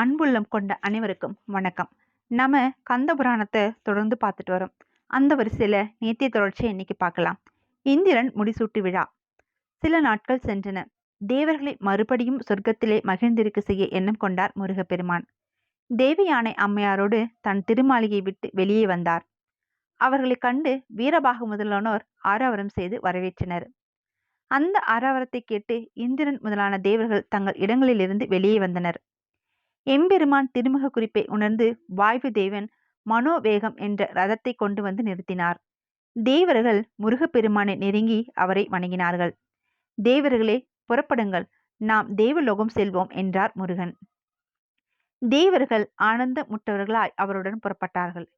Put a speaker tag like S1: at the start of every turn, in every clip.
S1: அன்புள்ளம் கொண்ட அனைவருக்கும் வணக்கம். நம்ம கந்த புராணத்தை தொடர்ந்து பார்த்துட்டு வரோம். அந்த வரிசையில நேத்திய தொடர்ச்சியை இன்னைக்கு பார்க்கலாம். இந்திரன் முடிசூட்டு விழா. சில நாட்கள் சென்றன. தேவர்களை மறுபடியும் சொர்க்கத்திலே மகிழ்ந்திருக்க செய்ய எண்ணம் கொண்டார் முருகப்பெருமான். தேவயானை அம்மையாரோடு தன் திருமாளிகை விட்டு வெளியே வந்தார். அவர்களை கண்டு வீரபாகு முதலானோர் ஆரவாரம் செய்து வரவேற்றனர். அந்த ஆரவாரத்தை கேட்டு இந்திரன் முதலான தேவர்கள் தங்கள் இடங்களிலிருந்து வெளியே வந்தனர். எம்பெருமான் திருமுக குறிப்பை உணர்ந்து வாயு தேவன் மனோவேகம் என்ற ரதத்தை கொண்டு வந்து நிறுத்தினார். தேவர்கள் முருகப்பெருமானை நெருங்கி அவரை வணங்கினார்கள். தேவர்களே, புறப்படுங்கள், நாம் தேவலோகம் செல்வோம் என்றார் முருகன். தேவர்கள் ஆனந்த முட்டவர்களாய் அவருடன் புறப்பட்டார்கள்.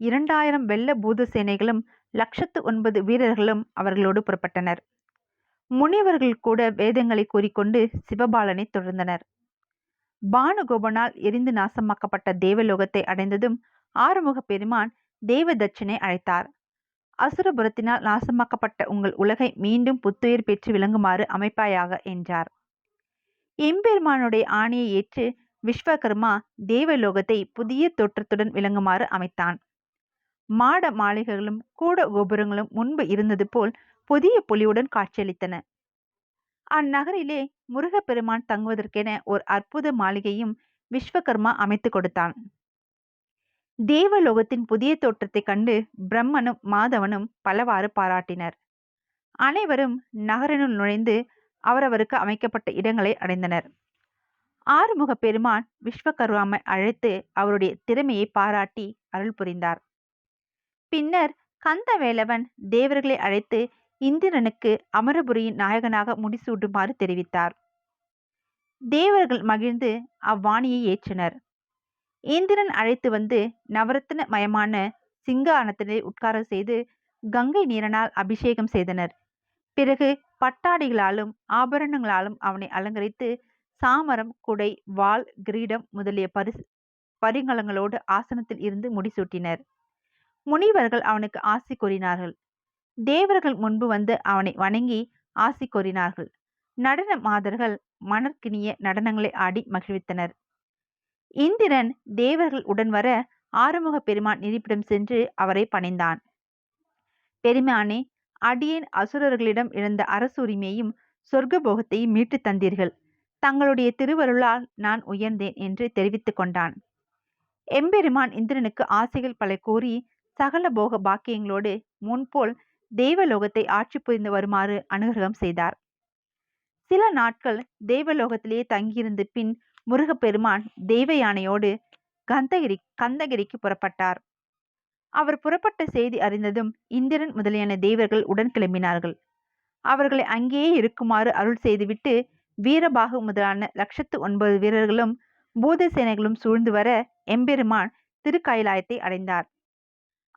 S1: 2000 வெள்ள பூத சேனைகளும் 109 வீரர்களும் அவர்களோடு புறப்பட்டனர். முனிவர்கள் கூட வேதங்களை கூறிக்கொண்டு சிவபாலனை தொடர்ந்தனர். பானுகோபனால் எரிந்து நாசமாக்கப்பட்ட தேவலோகத்தை அடைந்ததும் ஆறுமுக பெருமான் தேவ தட்சனை அழைத்தார். அசுரபுரத்தினால் நாசமாக்கப்பட்ட உங்கள் உலகை மீண்டும் புத்துயிர் பெற்று விளங்குமாறு அமைப்பாயாக என்றார். எம்பெருமானுடைய ஆணையை ஏற்று விஸ்வகர்மா தேவலோகத்தை புதிய தோற்றத்துடன் விளங்குமாறு அமைத்தான். மாட மாளிகைகளும் கூட கோபுரங்களும் முன்பு இருந்தது போல் புதிய பொலிவுடன் காட்சியளித்தன. அந்நகரிலே முருகப்பெருமான் தங்குவதற்கென ஒரு அற்புத மாளிகையும் விஸ்வகர்மா அமைத்து கொடுத்தான். தேவலோகத்தின் புதிய தோற்றத்தை கண்டு பிரம்மனும் மாதவனும் பலவாறு பாராட்டினர். அனைவரும் நகரினுள் நுழைந்து அவரவருக்கு அமைக்கப்பட்ட இடங்களை அடைந்தனர். ஆறுமுக பெருமான் விஸ்வகர்மாவை அழைத்து அவருடைய திறமையை பாராட்டி அருள் புரிந்தார். பின்னர் கந்தவேலவன் தேவர்களை அழைத்து இந்திரனுக்கு அமரபுரியின் நாயகனாக முடிசூட்டுமாறு தெரிவித்தார். தேவர்கள் மகிழ்ந்து அவ்வாணியை ஏற்றனர். இந்திரன் அழைத்து வந்து நவரத்ன மயமான சிங்கானத்திலே உட்கார செய்து கங்கை நீரனால் அபிஷேகம் செய்தனர். பிறகு பட்டாடிகளாலும் ஆபரணங்களாலும் அவனை அலங்கரித்து சாமரம், குடை, வாள், கிரீடம் முதலிய பரிங்கலங்களோடு ஆசனத்தில் இருந்து முடிசூட்டினர். முனிவர்கள் அவனுக்கு ஆசி கூறினார்கள். தேவர்கள் முன்பு வந்து அவனை வணங்கி ஆசி கோரினார்கள். நடன மாதர்கள் மணற்கினிய நடனங்களை ஆடி மகிழ்வித்தனர். இந்திரன் தேவர்கள் உடன் வர ஆறுமுக பெருமான் இருப்பிடம் சென்று அவரை பணிந்தான். பெருமானே, அடியேன் அசுரர்களிடம் இழந்த அரசுரிமையையும் சொர்க்க போகத்தையும் மீட்டு தந்தீர்கள். தங்களுடைய திருவருளால் நான் உயர்ந்தேன் என்று தெரிவித்துக் கொண்டான். எம்பெருமான் இந்திரனுக்கு ஆசைகள் பல கூறி சகல போக பாக்கியங்களோடு முன்போல் தேவலோகத்தை ஆட்சி புரிந்து வருமாறு அனுகிரகம் செய்தார். சில நாட்கள் தேவலோகத்திலேயே தங்கியிருந்த பின் முருகப்பெருமான் தேவயானையோடு கந்தகிரிக்கு புறப்பட்டார். அவர் புறப்பட்ட செய்தி அறிந்ததும் இந்திரன் முதலியான தேவர்கள் உடன் கிளம்பினார்கள். அவர்களை அங்கேயே இருக்குமாறு அருள் செய்துவிட்டு வீரபாகு முதலான 109 வீரர்களும் பூதசேனைகளும் சூழ்ந்து வர எம்பெருமான் திருக்கைலாயத்தை அடைந்தார்.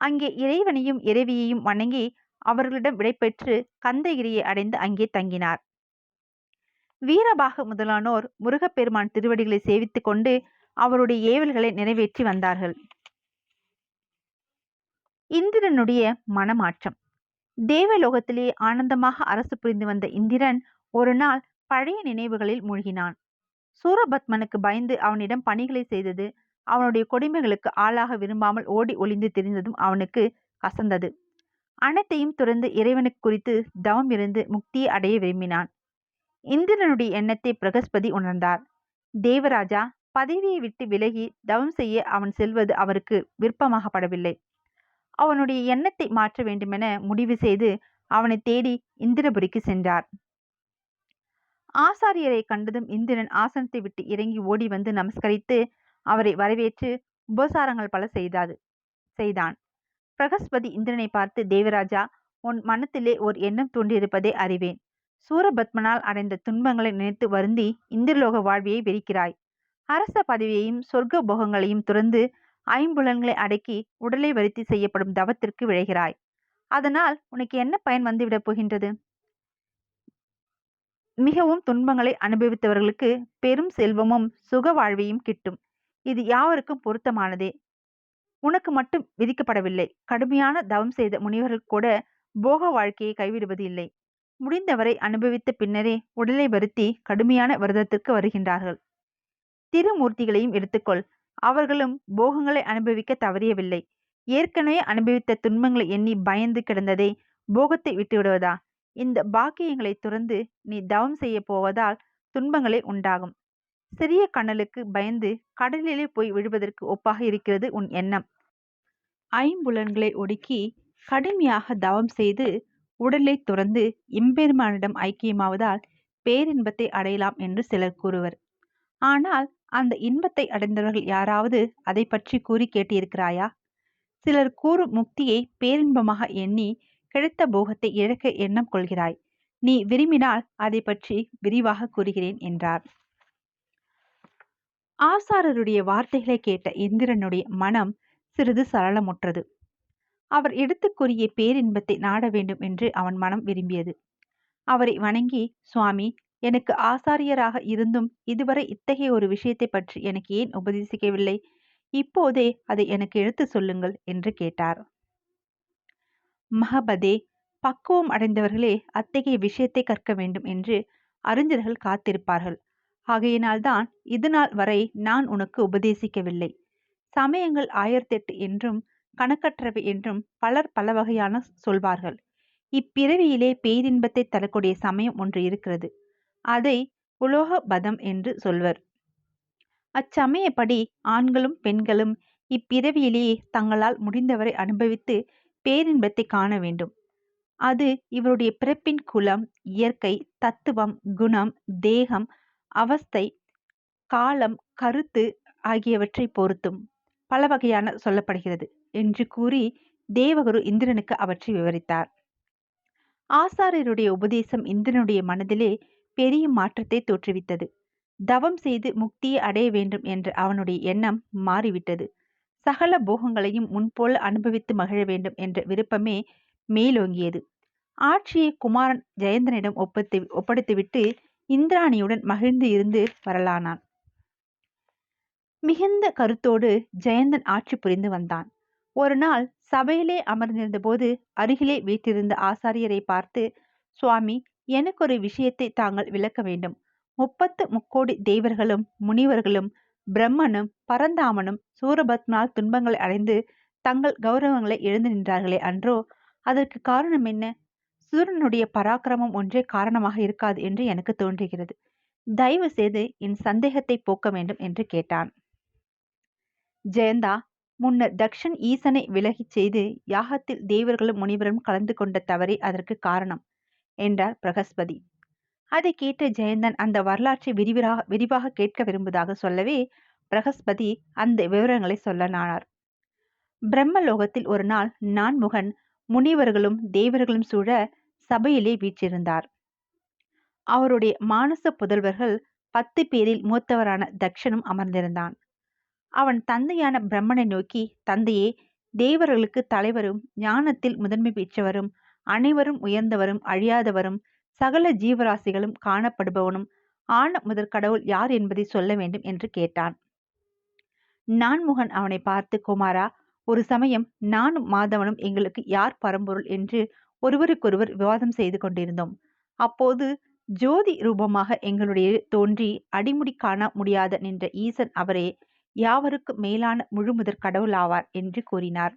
S1: அங்கே இறைவனையும் இறைவியையும் வணங்கி அவர்களிடம் விடைபெற்று கந்தகிரியை அடைந்து அங்கே தங்கினார். வீரபாகு முதலானோர் முருகப்பெருமான் திருவடிகளை சேவித்துக் கொண்டு அவருடைய ஏவல்களை நிறைவேற்றி வந்தார்கள். இந்திரனுடைய மனமாற்றம். தேவலோகத்திலே ஆனந்தமாக அரசு புரிந்து வந்த இந்திரன் ஒரு நாள் பழைய நினைவுகளில் மூழ்கினான். சூரபத்மனுக்கு பயந்து அவனிடம் பணிகளை செய்தது, அவனுடைய கொடுமைகளுக்கு ஆளாக விரும்பாமல் ஓடி ஒளிந்து திரிந்ததும் அவனுக்கு கசந்தது. அனைத்தையும் துறந்து இறைவனுக்கு குறித்து தவம் இருந்து முக்தியை அடைய விரும்பினான். இந்திரனுடைய எண்ணத்தை பிரகஸ்பதி உணர்ந்தார். தேவராஜா பதவியை விட்டு விலகி தவம் செய்ய அவன் செல்வது அவருக்கு விருப்பமாகப்படவில்லை. அவனுடைய எண்ணத்தை மாற்ற வேண்டுமென முடிவு செய்து அவனை தேடி இந்திரபுரிக்கு சென்றார். ஆசாரியரை கண்டதும் இந்திரன் ஆசனத்தை விட்டு இறங்கி ஓடி வந்து நமஸ்கரித்து அவரை வரவேற்று உபசாரங்கள் பல செய்தான். பிரகஸ்பதி இந்திரனை பார்த்து, தேவராஜா, உன் மனத்திலே ஓர் எண்ணம் தோன்றியிருப்பதை அறிவேன். சூரபத்மனால் அடைந்த துன்பங்களை நினைத்து வருந்தி இந்திரலோக வாழ்வியை வெறுக்கிறாய். அரச பதவியையும் சொர்க்க போகங்களையும் துறந்து ஐம்புலன்களை அடக்கி உடலை வருத்தி செய்யப்படும் தவத்திற்கு விழைகிறாய். அதனால் உனக்கு என்ன பயன் வந்துவிடப் போகின்றது? மிகவும் துன்பங்களை அனுபவித்தவர்களுக்கு பெரும் செல்வமும் சுக வாழ்வையும் கிட்டும். இது யாவருக்கும் பொருத்தமானதே. உனக்கு மட்டும் விதிக்கப்படவில்லை. கடுமையான தவம் செய்த முனிவர்கள் கூட போக வாழ்க்கையை கைவிடுவது இல்லை. முடிந்தவரை அனுபவித்த பின்னரே உடலை வருத்தி கடுமையான விரதத்திற்கு வருகின்றார்கள். திருமூர்த்திகளையும் எடுத்துக்கொள். அவர்களும் போகங்களை அனுபவிக்க தவறியவில்லை. ஏற்கனவே அனுபவித்த துன்பங்களை எண்ணி பயந்து கிடந்ததை போகத்தை விட்டுவிடுவதா? இந்த பாக்கியங்களை துறந்து நீ தவம் செய்ய போவதால் துன்பங்களே உண்டாகும். சிறிய கண்ணலுக்கு பயந்து கடலிலே போய் விழுவதற்கு ஒப்பாக இருக்கிறது உன் எண்ணம். ஐம்புலன்களை ஒடுக்கி கடுமையாக தவம் செய்து உடலை துறந்து எம்பெருமானிடம் ஐக்கியமாவதால் பேரின்பத்தை அடையலாம் என்று சிலர் கூறுவர். ஆனால் அந்த இன்பத்தை அடைந்தவர்கள் யாராவது அதை பற்றி கூறி கேட்டிருக்கிறாயா? சிலர் கூறும் முக்தியை பேரின்பமாக எண்ணி கிடைத்த போகத்தை இழக்க எண்ணம் கொள்கிறாய். நீ விரும்பினால் அதை பற்றி விரிவாக கூறுகிறேன் என்றார். ஆசாரருடைய வார்த்தைகளை கேட்ட இந்திரனுடைய மனம் சிறிது சரளமுற்றது. அவர் எடுத்து கூறிய பேரின்பத்தை நாட வேண்டும் என்று அவன் மனம் விரும்பியது. அவரை வணங்கி, சுவாமி, எனக்கு ஆசாரியராக இருந்தும் இதுவரை இத்தகைய ஒரு விஷயத்தை பற்றி எனக்கு ஏன் உபதேசிக்கவில்லை? இப்போதே அதை எனக்கு எடுத்து சொல்லுங்கள் என்று கேட்டார். மகபதே, பக்குவம் அடைந்தவர்களே அத்தகைய விஷயத்தை கற்க வேண்டும் என்று அறிஞர்கள் காத்திருப்பார்கள். ஆகையினால்தான் இதுநாள் வரை நான் உனக்கு உபதேசிக்கவில்லை. சமயங்கள் 1008 என்றும் கணக்கற்றவை என்றும் பலர் பல வகையான சொல்வார்கள். இப்பிறவியிலே பேரின்பத்தை தரக்கூடிய சமயம் ஒன்று இருக்கிறது. அதை உலோக பதம் என்று சொல்வர். அச்சமயப்படி ஆண்களும் பெண்களும் இப்பிறவியிலேயே தங்களால் முடிந்தவரை அனுபவித்து பேரின்பத்தை காண வேண்டும். அது இவருடைய பிறப்பின் குலம், இயற்கை, தத்துவம், குணம், தேகம், அவஸ்தை, காலம், கருத்து ஆகியவற்றை பொறுத்தும் பல வகையான சொல்லப்படுகிறது என்று கூறி தேவகுரு இந்திரனுக்கு அவற்றை விவரித்தார். ஆசாரியருடைய உபதேசம் இந்திரனுடைய மனதிலே பெரிய மாற்றத்தை தோற்றுவித்தது. தவம் செய்து முக்தியை அடைய வேண்டும் என்ற அவனுடைய எண்ணம் மாறிவிட்டது. சகல போகங்களையும் முன்போல அனுபவித்து மகிழ வேண்டும் என்ற விருப்பமே மேலோங்கியது. ஆட்சியை குமாரன் ஜெயந்தனிடம் ஒப்படைத்துவிட்டு இந்திராணியுடன் மகிழ்ந்து இருந்து வரலானான். மிகுந்த கருத்தோடு ஜெயந்தன் ஆட்சி புரிந்து வந்தான். ஒரு நாள் சபையிலே அமர்ந்திருந்த போது அருகிலே வீற்றிருந்த ஆசாரியரை பார்த்து, சுவாமி, எனக்கு ஒரு விஷயத்தை தாங்கள் விளக்க வேண்டும். 33 தேவர்களும் முனிவர்களும் பிரம்மனும் பரந்தாமனும் சூரபத்மனால் துன்பங்களை அடைந்து தங்கள் கௌரவங்களை எழுந்து நின்றார்களே அன்றோ? அதற்கு காரணம் என்ன? சூரனுடைய பராக்கிரமம் ஒன்றே காரணமாக இருக்காது என்று எனக்கு தோன்றுகிறது. தயவு செய்து என் சந்தேகத்தை போக்க வேண்டும் என்று கேட்டான். ஜெயந்தா, முன்னர் தக்ஷன் ஈசனை விலகிச் செய்து யாகத்தில் தேவர்களும் முனிவரும் கலந்து கொண்ட தவறே அதற்கு காரணம் என்றார் பிரகஸ்பதி. அதை கேட்ட ஜெயந்தன் அந்த வரலாற்றை விரிவாக கேட்க விரும்புவதாக சொல்லவே பிரகஸ்பதி அந்த விவரங்களை சொல்லனானார். பிரம்மலோகத்தில் ஒரு நாள் நான்முகன் முனிவர்களும் தேவர்களும் சூழ சபையிலே வீற்றிருந்தார். அவருடைய மானச புதல்வர்கள் 10 பேரில் மூத்தவரான தக்ஷனும் அமர்ந்திருந்தான். அவன் தந்தையான பிரம்மனை நோக்கி, தந்தையே, தேவர்களுக்கு தலைவரும் ஞானத்தில் முதன்மை பெற்றவரும் அனைவரும் உயர்ந்தவரும் அழியாதவரும் சகல ஜீவராசிகளும் காணப்படுபவனும் ஆன முதற் கடவுள் யார் என்பதை சொல்ல வேண்டும் என்று கேட்டான். நான்முகன் அவனை பார்த்து, குமாரா, ஒரு சமயம் நானும் மாதவனும் எங்களுக்கு யார் பரம்பொருள் என்று ஒருவருக்கொருவர் விவாதம் செய்து கொண்டிருந்தோம். அப்போது ஜோதி ரூபமாக எங்களுடைய தோன்றி அடிமுடி காண முடியாத நின்ற ஈசன் அவரே யாவருக்கும் மேலான முழுமுதற் கடவுள் ஆவார் என்று கூறினார்.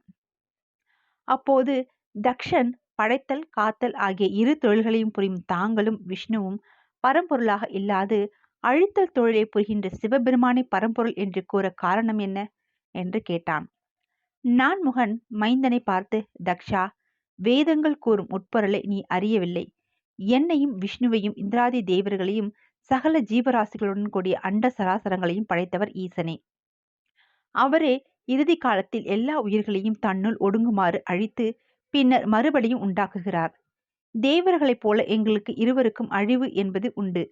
S1: அப்போது தக்ஷன், படைத்தல் காத்தல் ஆகிய 2 தொழில்களையும் புரியும் தாங்களும் விஷ்ணுவும் பரம்பொருளாக இல்லாது அழித்தல் தொழிலை புரிகின்ற சிவபெருமானை பரம்பொருள் என்று கூற காரணம் என்ன என்று கேட்டான். நான்முகன் மைந்தனை பார்த்து, தக்ஷா, வேதங்கள் கூறும் உட்பொருளை நீ அறியவில்லை. என்னையும் விஷ்ணுவையும் இந்திராதி தேவர்களையும் சகல ஜீவராசிகளுடன் கூடிய அண்ட சராசரங்களையும் படைத்தவர் ஈசனே. அவரே இறுதி காலத்தில் எல்லா உயிர்களையும் தன்னுள் ஒடுங்குமாறு அழித்து பின்னர் மறுபடியும் உண்டாக்குகிறார். தேவர்களைப் போல எங்களுக்கு இருவருக்கும் அழிவு என்பது உண்டு.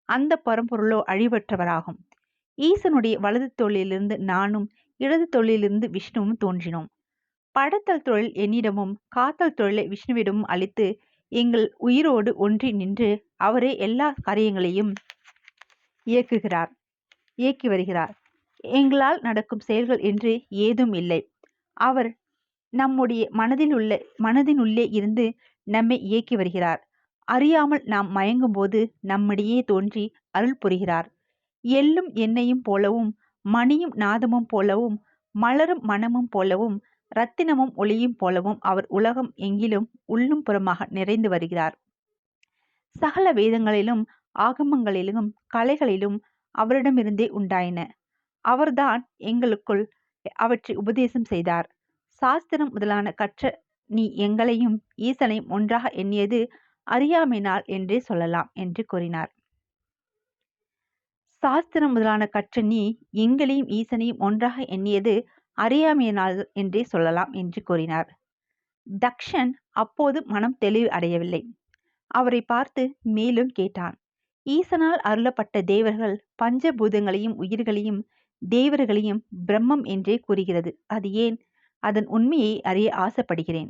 S1: அந்த பரம்பொருளோ அழிவற்றவராகும். ஈசனுடைய வலது தோளிலிருந்து நானும் இடது தோளிலிருந்து விஷ்ணுவும் தோன்றினோம். படைத்தல் தொழில் என்னிடமும் காத்தல் தொழிலை விஷ்ணுவிடமும் அளித்து எங்கள் உயிரோடு ஒன்றி நின்று அவரே எல்லா காரியங்களையும் இயக்கி வருகிறார். எங்களால் நடக்கும் செயல்கள் என்று ஏதும் இல்லை. அவர் நம்முடைய மனதினுள்ளே இருந்து நம்மை இயக்கி வருகிறார். அறியாமல் நாம் மயங்கும் போது நம்மிடையே தோன்றி அருள் புரிகிறார். எள்ளும் எண்ணெயும் போலவும், மணியும் நாதமும் போலவும், மலரும் மனமும் போலவும், இரத்தினமும் ஒளியும் போலவும் அவர் உலகம் எங்கிலும் உள்ளும் புறமாக நிறைந்து வருகிறார். சகல வேதங்களிலும் ஆகமங்களிலும் கலைகளிலும் அவரிடமிருந்தே உண்டாயின. அவர்தான் எங்களுக்குள் அவற்றை உபதேசம் செய்தார். சாஸ்திரம் முதலான கற்ற நீ எங்களையும் ஈசனையும் ஒன்றாக எண்ணியது அறியாமையினால் என்றே சொல்லலாம் என்று கூறினார். சாஸ்திரம் முதலான கற்ற நீ எங்களையும் ஈசனையும் ஒன்றாக எண்ணியது அறியாமையினால் என்றே சொல்லலாம் என்று கூறினார். தக்ஷன் அப்போது மனம் தெளிவு அடையவில்லை. அவரை பார்த்து மேலும் கேட்டான். ஈசனால் அருளப்பட்ட தேவர்கள் பஞ்சபூதங்களையும் உயிர்களையும் தேவர்களையும் பிரம்மம் என்றே கூறுகிறது. அது ஏன்? அதன் உண்மையை அறிய ஆசைப்படுகிறேன்.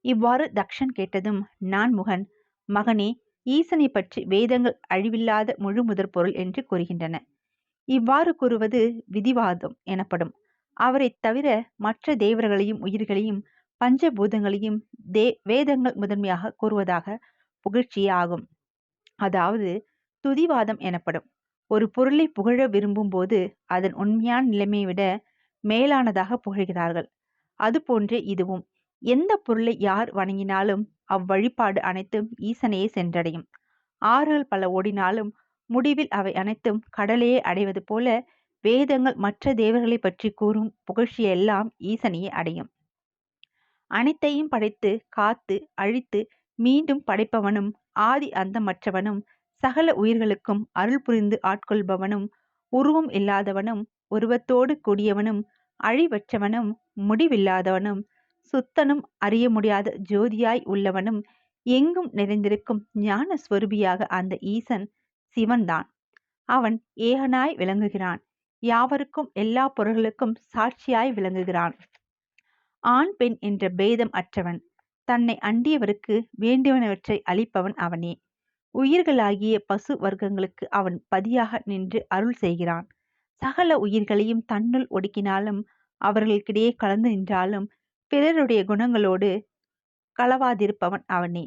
S1: இவ்வாறு தக்ஷன் கேட்டதும் நான்முகன், மகனே, ஈசனை பற்றி வேதங்கள் அழிவில்லாத முழு முதற் பொருள் என்று கூறுகின்றன. இவ்வாறு கூறுவது விதிவாதம் எனப்படும். அவரை தவிர மற்ற தேவர்களையும் உயிர்களையும் பஞ்சபூதங்களையும் வேதங்கள் முதன்மையாக கூறுவதாக புகழ்ச்சியே ஆகும். அதாவது துதிவாதம் எனப்படும். ஒரு பொருளை புகழ விரும்பும் போது அதன் உண்மையான நிலைமையை விட மேலானதாக புகழ்கிறார்கள். அதுபோன்றே இதுவும். எந்த பொருளை யார் வணங்கினாலும் அவ்வழிபாடு அனைத்தும் ஈசனையே சென்றடையும். ஆறுகள் பல ஓடினாலும் முடிவில் அவை அனைத்தும் கடலையே அடைவது போல வேதங்கள் மற்ற தேவர்களை பற்றி கூறும் புகழ்ச்சியெல்லாம் ஈசனையே அடையும். அனைத்தையும் படைத்து காத்து அழித்து மீண்டும் படைப்பவனும் ஆதி அந்தமற்றவனும் சகல உயிர்களுக்கும் அருள் புரிந்து ஆட்கொள்பவனும் உருவம் இல்லாதவனும் உருவத்தோடு கூடியவனும் அழிவற்றவனும் முடிவில்லாதவனும் சுத்தனும் அறிய முடியாத ஜோதியாய் உள்ளவனும் எங்கும் நிறைந்திருக்கும் ஞான ஸ்வரூபியாக அந்த ஈசன் சிவன்தான். அவன் ஏகனாய் விளங்குகிறான். யாவருக்கும் எல்லா பொருள்களுக்கும் சாட்சியாய் விளங்குகிறான். ஆண் பெண் என்ற பேதம் அற்றவன். தன்னை அண்டியவருக்கு வேண்டியவனவற்றை அளிப்பவன் அவனே. உயிர்களாகிய பசு வர்க்கங்களுக்கு அவன் பதியாக நின்று அருள் செய்கிறான். சகல உயிர்களையும் தன்னுள் ஒடுக்கினாலும் அவர்களுக்கிடையே கலந்து நின்றாலும் பிறருடைய குணங்களோடு கலவாதிருப்பவன் அவனே.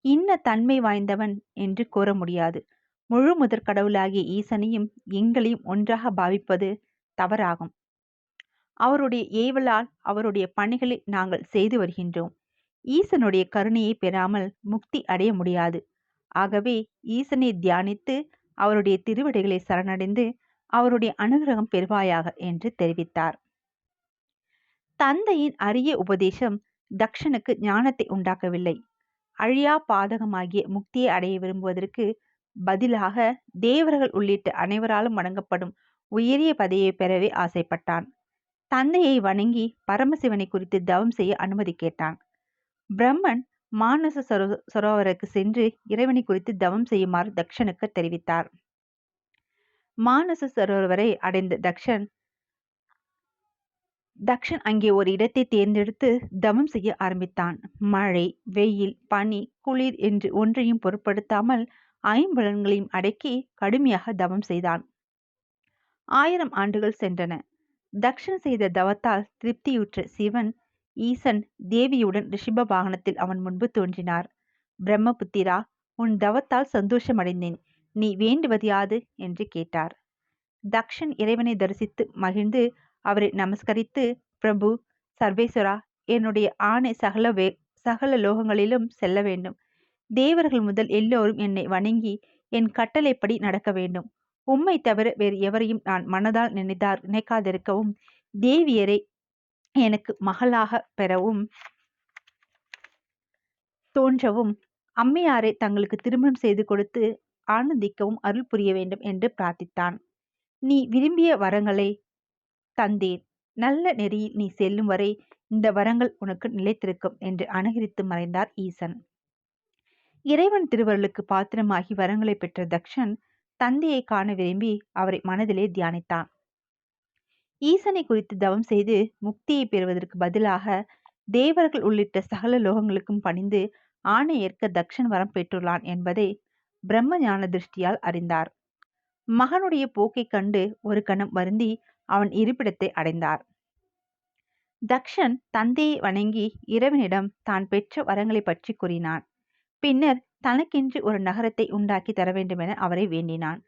S1: இன்ன தன்மை வாய்ந்தவன் என்று கூற முடியாது. முழு முதற் கடவுளாகிய ஈசனையும் எங்களையும் ஒன்றாக பாவிப்பது தவறாகும். அவருடைய ஏவலால் அவருடைய பணிகளை நாங்கள் செய்து வருகின்றோம். ஈசனுடைய கருணையை பெறாமல் முக்தி அடைய முடியாது. ஆகவே ஈசனை தியானித்து அவருடைய திருவடிகளை சரணடைந்து அவருடைய அனுகிரகம் பெறுவாயாக என்று தெரிவித்தார். தந்தையின் அரிய உபதேசம் தக்ஷனுக்கு ஞானத்தை உண்டாக்கவில்லை. அழியா பாதகமாகிய முக்தியை அடைய விரும்புவதற்கு பதிலாக தேவர்கள் உள்ளிட்ட அனைவராலும் வணங்கப்படும் உயரிய பதவியை பெறவே ஆசைப்பட்டான். தந்தையை வணங்கி பரமசிவனை குறித்து தவம் செய்ய அனுமதி கேட்டான். பிரம்மன் மானச சரோவருக்கு சென்று இறைவனை குறித்து தவம் செய்யுமாறு தக்ஷனுக்கு தெரிவித்தார். மானச சரோவரை அடைந்த தக்ஷன் அங்கே ஒரு இடத்தை தேர்ந்தெடுத்து தவம் செய்ய ஆரம்பித்தான். மழை, வெயில், பனி, குளிர் என்று ஒன்றையும் பொருட்படுத்தாமல் ஐம்புலன்களையும் அடக்கி கடுமையாக தவம் செய்தான். 1000 ஆண்டுகள் சென்றன. தக்ஷன் செய்த தவத்தால் திருப்தியுற்ற சிவன் ஈசன் தேவியுடன் ரிஷப வாகனத்தில் அவன் முன்பு தோன்றினார். பிரம்மபுத்திரா, உன் தவத்தால் சந்தோஷமடைந்தேன். நீ வேண்டுவது யாது என்று கேட்டார். தக்ஷன் இறைவனை தரிசித்து மகிழ்ந்து அவரை நமஸ்கரித்து, பிரபு, சர்வேஸ்வரா, என்னுடைய ஆணை சகல லோகங்களிலும் செல்ல வேண்டும். தேவர்கள் முதல் எல்லோரும் என்னை வணங்கி என் கட்டளைப்படி நடக்க வேண்டும். உம்மை தவிர வேறு எவரையும் நான் மனதால் நினைக்காதிருக்கவும், தேவியரை எனக்கு மகளாக பெறவும் தோன்றவும், அம்மையாரை தங்களுக்கு திருமணம் செய்து கொடுத்து ஆனந்திக்கவும் அருள் புரிய வேண்டும் என்று பிரார்த்தித்தான். நீ விரும்பிய வரங்களை தந்தேன். நல்ல நெறியில் நீ செல்லும் வரை இந்த வரங்கள் உனக்கு நிலைத்திருக்கும் என்று அனுகரித்து மறைந்தார் ஈசன். இறைவன் திருவருளுக்கு பாத்திரமாகி வரங்களை பெற்ற தக்ஷன் தந்தையை காண விரும்பி அவரை மனதிலே தியானித்தான். ஈசனை குறித்து தவம் செய்து முக்தியை பெறுவதற்கு பதிலாக தேவர்கள் உள்ளிட்ட சகல லோகங்களுக்கும் பணிந்து ஆணை ஏற்க தக்ஷன் வரம் பெற்றுள்ளான் என்பதை பிரம்ம ஞான திருஷ்டியால் அறிந்தார். மகனுடைய போக்கை கண்டு ஒரு கணம் வருந்தி அவன் இருப்பிடத்தை அடைந்தார். தக்ஷன் தந்தையை வணங்கி இறைவனிடம் தான் பெற்ற வரங்களை பற்றி கூறினான். பின்னர் தனக்கென்று ஒரு நகரத்தை உண்டாக்கி தர வேண்டும் என அவரை வேண்டினான்.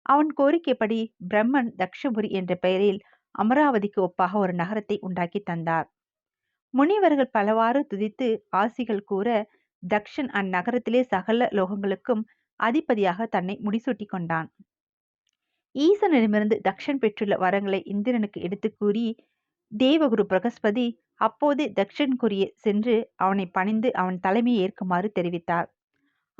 S1: அவன் கோரிக்கைப்படி பிரம்மன் தக்ஷபுரி என்ற பெயரில் அமராவதிக்கு ஒப்பாக ஒரு நகரத்தை உண்டாக்கி தந்தார். முனிவர்கள் பலவாறு துதித்து ஆசிகள் கூற தக்ஷன் அந்நகரத்திலே சகல லோகங்களுக்கும் அதிபதியாக தன்னை முடிசூட்டி கொண்டான். ஈசனிடமிருந்து தக்ஷன் பெற்றுள்ள வரங்களை இந்திரனுக்கு எடுத்து கூறி தேவகுரு பிரகஸ்பதி அப்போதே தக்ஷனுக்குரிய சென்று அவனை பணிந்து அவன் தலைமையை ஏற்குமாறு தெரிவித்தார்.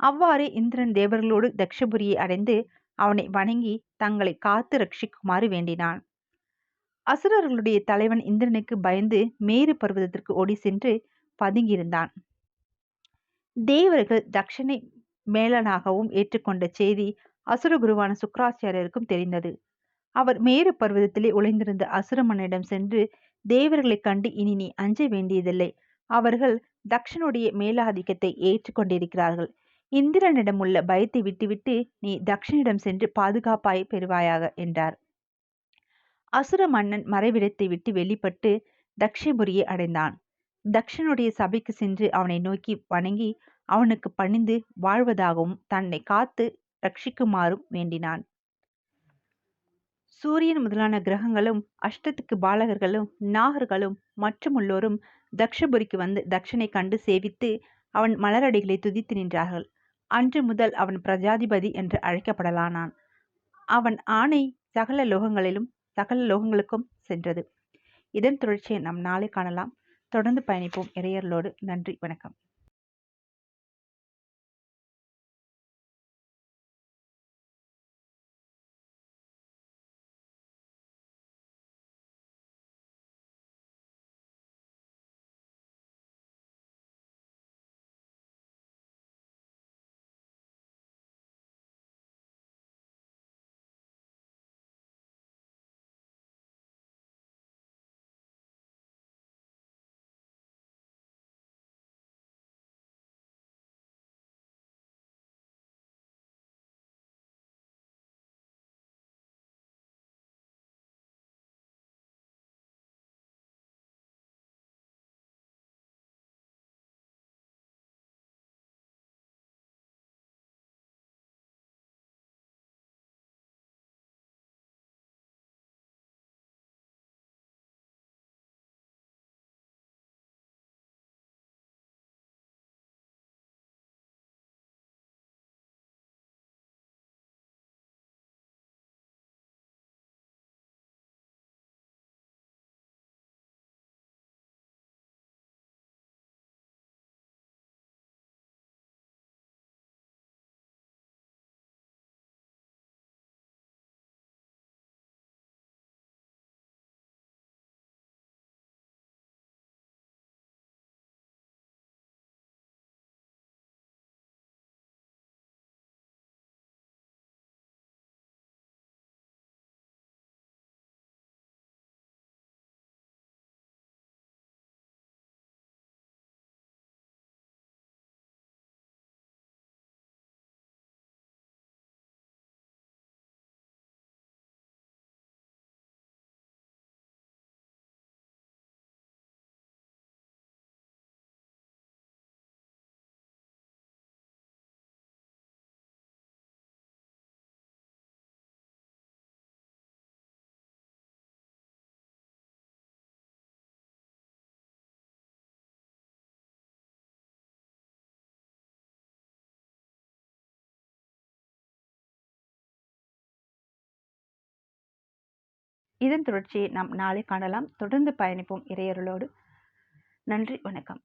S1: அவ்வாறே இந்திரன் தேவர்களோடு தக்ஷபுரியை அடைந்து அவனை வணங்கி தங்களை காத்து ரட்சிக்குமாறு வேண்டினான். அசுரர்களுடைய தலைவன் இந்திரனுக்கு பயந்து மேரு பர்வதத்திற்கு ஓடி சென்று பதுங்கியிருந்தான். தேவர்கள் தக்ஷனை மேலனாகவும் ஏற்றுக்கொண்ட செய்தி அசுரகுருவான சுக்ராச்சாரியருக்கும் தெரிந்தது. அவர் மேரு பர்வதத்திலே உழைந்திருந்த அசுரமனிடம் சென்று தேவர்களைக் கண்டு இனி நீ அஞ்ச வேண்டியதில்லை. அவர்கள் தக்ஷனுடைய மேலாதிக்கத்தை ஏற்றுக்கொண்டிருக்கிறார்கள். இந்திரனிடம் உள்ள பயத்தை விட்டுவிட்டு நீ தக்ஷனிடம் சென்று பாதுகாப்பாய் பெறுவாயாக என்றார். அசுர மன்னன் மறைவிடத்தை விட்டு வெளிப்பட்டு தக்ஷபுரியை அடைந்தான். தக்ஷனுடைய சபைக்கு சென்று அவனை நோக்கி வணங்கி அவனுக்கு பணிந்து வாழ்வதாகவும் தன்னை காத்து ரட்சிக்குமாறும் வேண்டினான். சூரியன் முதலான கிரகங்களும் அஷ்டத்துக்கு பாலகர்களும் நாகர்களும் மற்றுமுள்ளோரும் தக்ஷபுரிக்கு வந்து தக்ஷனை கண்டு சேவித்து அவன் மலரடிகளை துதித்து நின்றார்கள். அன்று முதல் அவன் பிரஜாதிபதி என்று அழைக்கப்படலானான். அவன் ஆணை சகல லோகங்களுக்கும் சென்றது. இதன் தொடர்ச்சியை நாம் நாளை காணலாம். தொடர்ந்து பயணிப்போம் இறையர்களோடு. நன்றி, வணக்கம். இதன் தொடர்ச்சியை நாம் நாளை காணலாம். தொடர்ந்து பயணிப்போம் இறையர்களோடு. நன்றி, வணக்கம்.